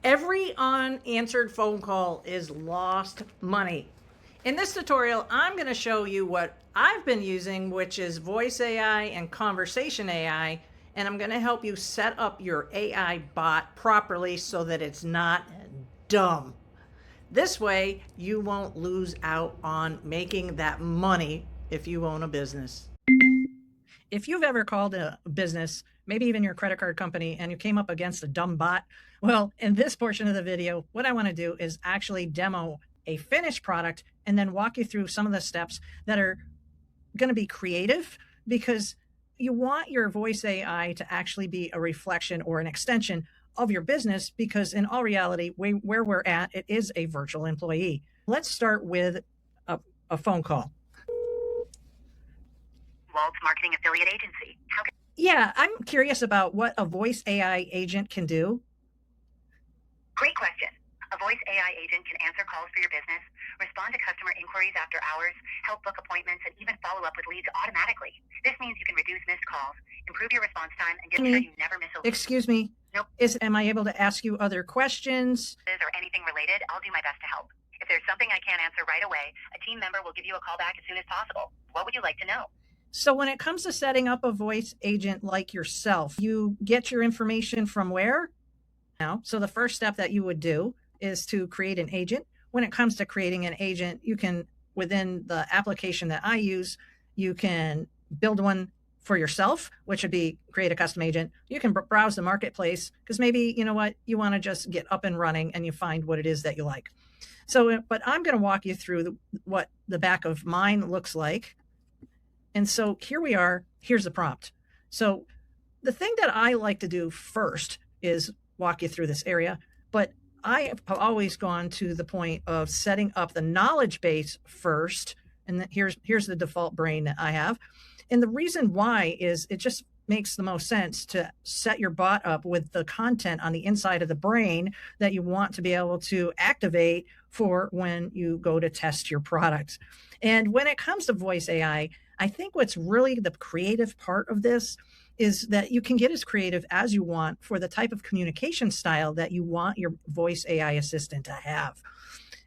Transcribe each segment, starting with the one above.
Every unanswered phone call is lost money. In this tutorial, I'm going to show you what I've been using, which is voice AI and conversation AI, and I'm going to help you set up your AI bot properly so that it's not dumb. This way, you won't lose out on making that money if you own a business. If you've ever called a business, maybe even your credit card company, and you came up against a dumb bot, well, in this portion of the video, what I want to do is actually demo a finished product and then walk you through some of the steps that are going to be creative, because you want your voice AI to actually be a reflection or an extension of your business, because in all reality, where we're at, it is a virtual employee. Let's start with a phone call. Walts Marketing Affiliate Agency. Yeah, I'm curious about what a voice AI agent can do. Great question. A voice AI agent can answer calls for your business, respond to customer inquiries after hours, help book appointments, and even follow up with leads automatically. This means you can reduce missed calls, improve your response time, and get sure you never miss a lead. Excuse me. Nope. Am I able to ask you other questions? Or anything related, I'll do my best to help. If there's something I can't answer right away, a team member will give you a call back as soon as possible. What would you like to know? So when it comes to setting up a voice agent like yourself, you get your information from where? Now, so the first step that you would do is to create an agent. When it comes to creating an agent, you can, within the application that I use, you can build one for yourself, which would be create a custom agent. You can browse the marketplace, because maybe, you know what, you want to just get up and running and you find what it is that you like. So, but I'm going to walk you through what the back of mine looks like. And so here we are. Here's the prompt. So the thing that I like to do first is walk you through this area, but I have always gone to the point of setting up the knowledge base first. And here's the default brain that I have. And the reason why is it just makes the most sense to set your bot up with the content on the inside of the brain that you want to be able to activate for when you go to test your product. And when it comes to voice AI, I think what's really the creative part of this is that you can get as creative as you want for the type of communication style that you want your voice AI assistant to have.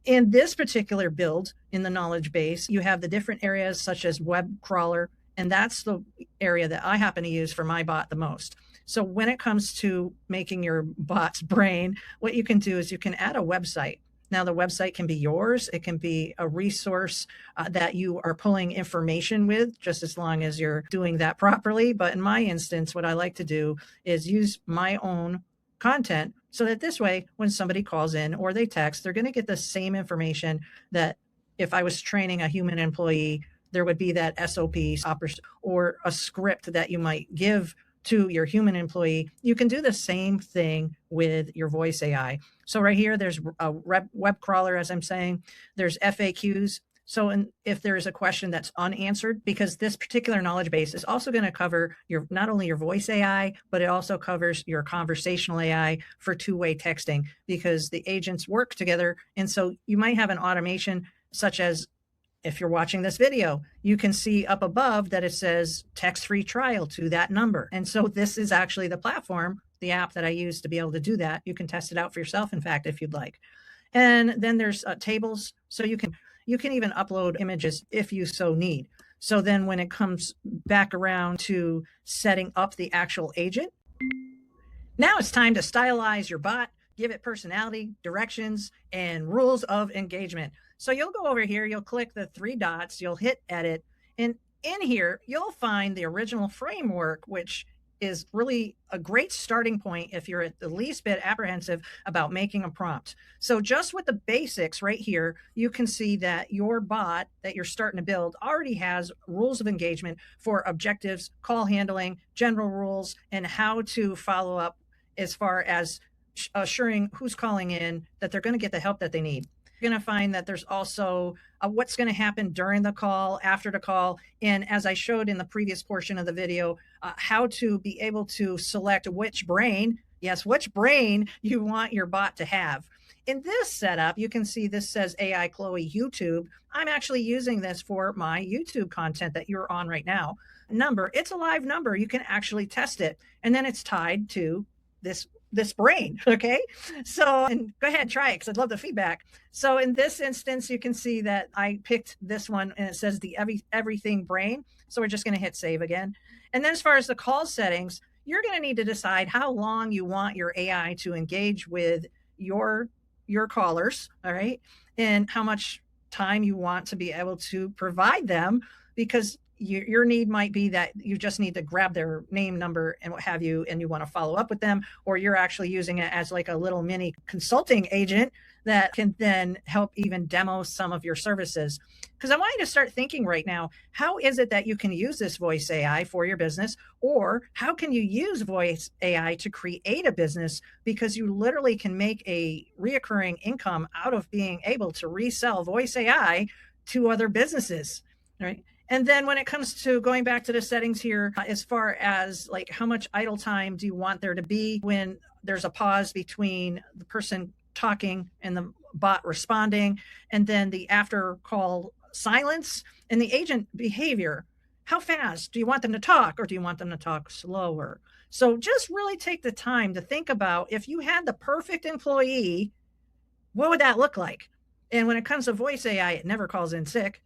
In this particular build in the knowledge base, you have the different areas such as web crawler, and that's the area that I happen to use for my bot the most. So when it comes to making your bot's brain, what you can do is you can add a website. Now, the website can be yours. It can be a resource that you are pulling information with, just as long as you're doing that properly. But in my instance, what I like to do is use my own content so that this way, when somebody calls in or they text, they're going to get the same information that if I was training a human employee, there would be that SOP or a script that you might give to your human employee. You can do the same thing with your voice AI. So right here, there's a web crawler, as I'm saying, there's FAQs. So if there is a question that's unanswered, because this particular knowledge base is also going to cover not only your voice AI, but it also covers your conversational AI for two-way texting, because the agents work together. And so you might have an automation such as, if you're watching this video, you can see up above that it says text-free trial to that number. And so this is actually the platform, the app that I use to be able to do that. You can test it out for yourself, in fact, if you'd like. And then there's tables. So you can even upload images if you so need. So then when it comes back around to setting up the actual agent, now it's time to stylize your bot, give it personality, directions, and rules of engagement. So you'll go over here, you'll click the three dots, you'll hit edit, and in here, you'll find the original framework, which is really a great starting point if you're at the least bit apprehensive about making a prompt. So just with the basics right here, you can see that your bot that you're starting to build already has rules of engagement for objectives, call handling, general rules, and how to follow up as far as assuring who's calling in that they're going to get the help that they need. You're going to find that there's also what's going to happen during the call, after the call, and as I showed in the previous portion of the video, how to be able to select which brain you want your bot to have. In this setup, you can see this says AI Chloe YouTube. I'm actually using this for my YouTube content that you're on right now. It's a live number. You can actually test it, and then it's tied to this this brain. Okay. So, and go ahead, try it because I'd love the feedback. So in this instance, you can see that I picked this one and it says the everything brain. So we're just going to hit save again. And then as far as the call settings, you're going to need to decide how long you want your AI to engage with your callers, all right, and how much time you want to be able to provide them, because your need might be that you just need to grab their name, number, and what have you, and you want to follow up with them, or you're actually using it as like a little mini consulting agent that can then help even demo some of your services. Because I want you to start thinking right now, how is it that you can use this voice AI for your business? Or how can you use voice AI to create a business? Because you literally can make a reoccurring income out of being able to resell voice AI to other businesses, right? And then when it comes to going back to the settings here, as far as like how much idle time do you want there to be when there's a pause between the person talking and the bot responding, and then the after call silence and the agent behavior. How fast do you want them to talk, or do you want them to talk slower? So just really take the time to think about, if you had the perfect employee, what would that look like? And when it comes to voice AI, it never calls in sick.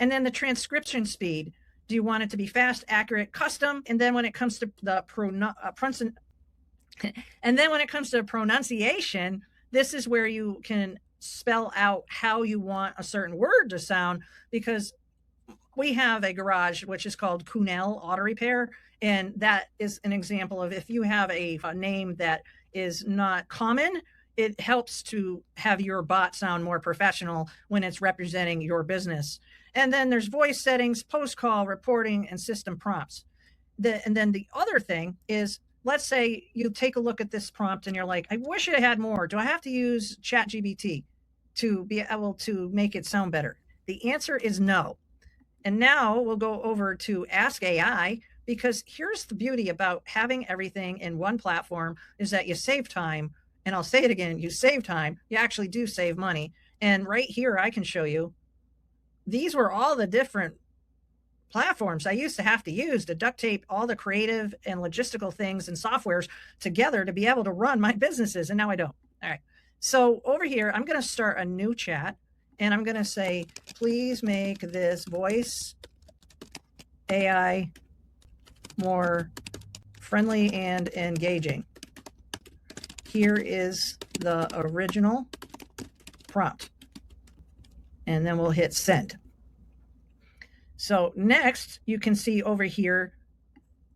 And then the transcription speed, do you want it to be fast, accurate, custom? And then when it comes to the pronunciation, this is where you can spell out how you want a certain word to sound, because we have a garage which is called Kunel Auto Repair, and that is an example of, if you have a name that is not common, it helps to have your bot sound more professional when it's representing your business. And then there's voice settings, post-call reporting, and system prompts. And then the other thing is, let's say you take a look at this prompt and you're like, I wish it had more. Do I have to use ChatGPT to be able to make it sound better? The answer is no. And now we'll go over to Ask AI, because here's the beauty about having everything in one platform, is that you save time. And I'll say it again, you save time, you actually do save money. And right here, I can show you, these were all the different platforms I used to have to use to duct tape all the creative and logistical things and softwares together to be able to run my businesses. And now I don't. All right. So over here, I'm going to start a new chat, and I'm going to say, please make this voice AI more friendly and engaging. Here is the original prompt. And then we'll hit send. So next, you can see over here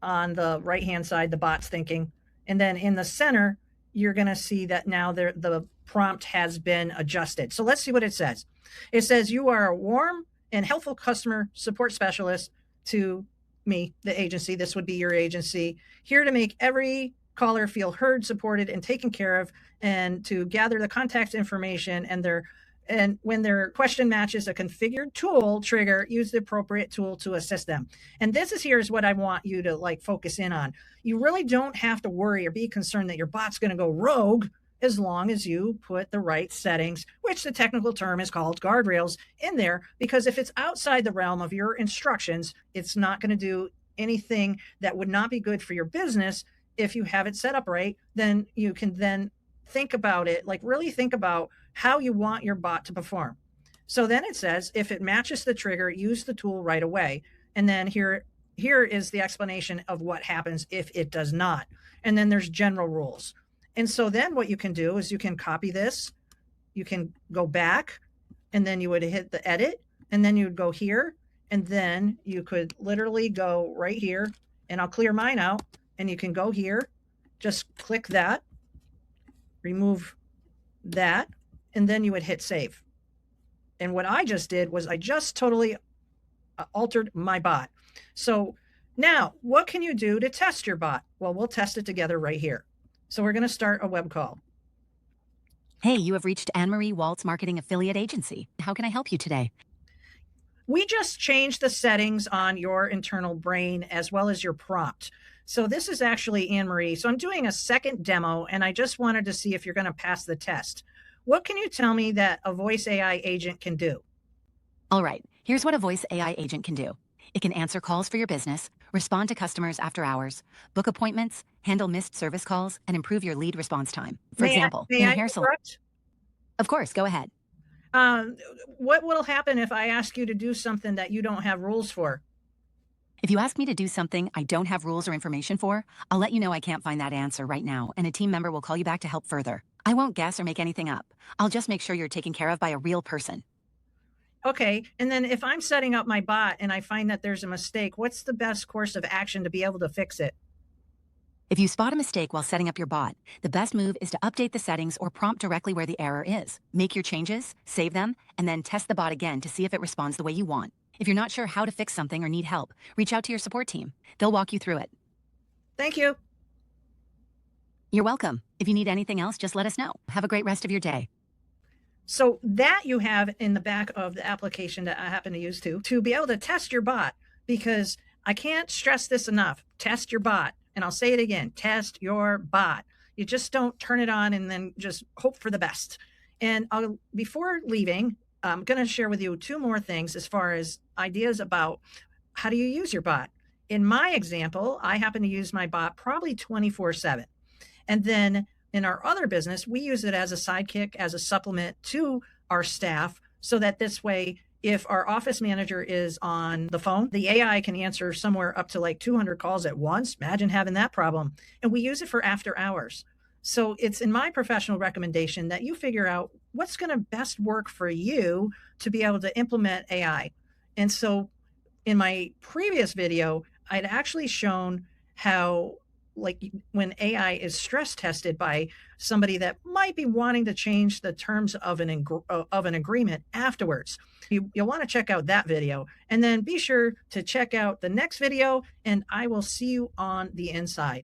on the right-hand side, the bot's thinking. And then in the center, you're going to see that now the prompt has been adjusted. So let's see what it says. It says, you are a warm and helpful customer support specialist to me, the agency. This would be your agency, here to make every caller feel heard, supported, and taken care of, and to gather the contact information and when their question matches a configured tool trigger, use the appropriate tool to assist them. And here's what I want you to like focus in on. You really don't have to worry or be concerned that your bot's going to go rogue, as long as you put the right settings, which the technical term is called guardrails, in there. Because if it's outside the realm of your instructions, it's not going to do anything that would not be good for your business. If you have it set up right, then you can then think about it, like really think about how you want your bot to perform. So then it says, if it matches the trigger, use the tool right away. And then here is the explanation of what happens if it does not. And then there's general rules. And so then what you can do is you can copy this, you can go back, and then you would hit the edit, and then you would go here, and then you could literally go right here, and I'll clear mine out, and you can go here, just click that, remove that, and then you would hit save. And what I just did was I just totally altered my bot. So now what can you do to test your bot? Well, we'll test it together right here. So we're going to start a web call. Hey, you have reached Anne-Marie Walts Marketing Affiliate Agency. How can I help you today? We just changed the settings on your internal brain as well as your prompt. So this is actually Anne-Marie. So I'm doing a second demo, and I just wanted to see if you're going to pass the test. What can you tell me that a voice AI agent can do? All right, here's what a voice AI agent can do. It can answer calls for your business, respond to customers after hours, book appointments, handle missed service calls, and improve your lead response time. For example, May in I a hair salon. interrupt? Of course, go ahead. Um, what will happen if I ask you to do something that you don't have rules for? If you ask me to do something I don't have rules or information for, I'll let you know I can't find that answer right now, and a team member will call you back to help further. I won't guess or make anything up. I'll just make sure you're taken care of by a real person. Okay. And then if I'm setting up my bot and I find that there's a mistake, what's the best course of action to be able to fix it? If you spot a mistake while setting up your bot, the best move is to update the settings or prompt directly where the error is. Make your changes, save them, and then test the bot again to see if it responds the way you want. If you're not sure how to fix something or need help, reach out to your support team. They'll walk you through it. Thank you. You're welcome. If you need anything else, just let us know. Have a great rest of your day. So that you have in the back of the application that I happen to use to be able to test your bot, because I can't stress this enough. Test your bot. And I'll say it again, test your bot. You just don't turn it on and then just hope for the best. And before leaving, I'm going to share with you two more things as far as ideas about how do you use your bot. In my example, I happen to use my bot probably 24/7. And then in our other business, we use it as a sidekick, as a supplement to our staff, so that this way, if our office manager is on the phone, the AI can answer somewhere up to like 200 calls at once. Imagine having that problem. And we use it for after hours. So it's in my professional recommendation that you figure out what's going to best work for you to be able to implement AI. And so in my previous video, I'd actually shown how, like, when AI is stress tested by somebody that might be wanting to change the terms of an agreement afterwards. You'll want to check out that video, and then be sure to check out the next video, and I will see you on the inside.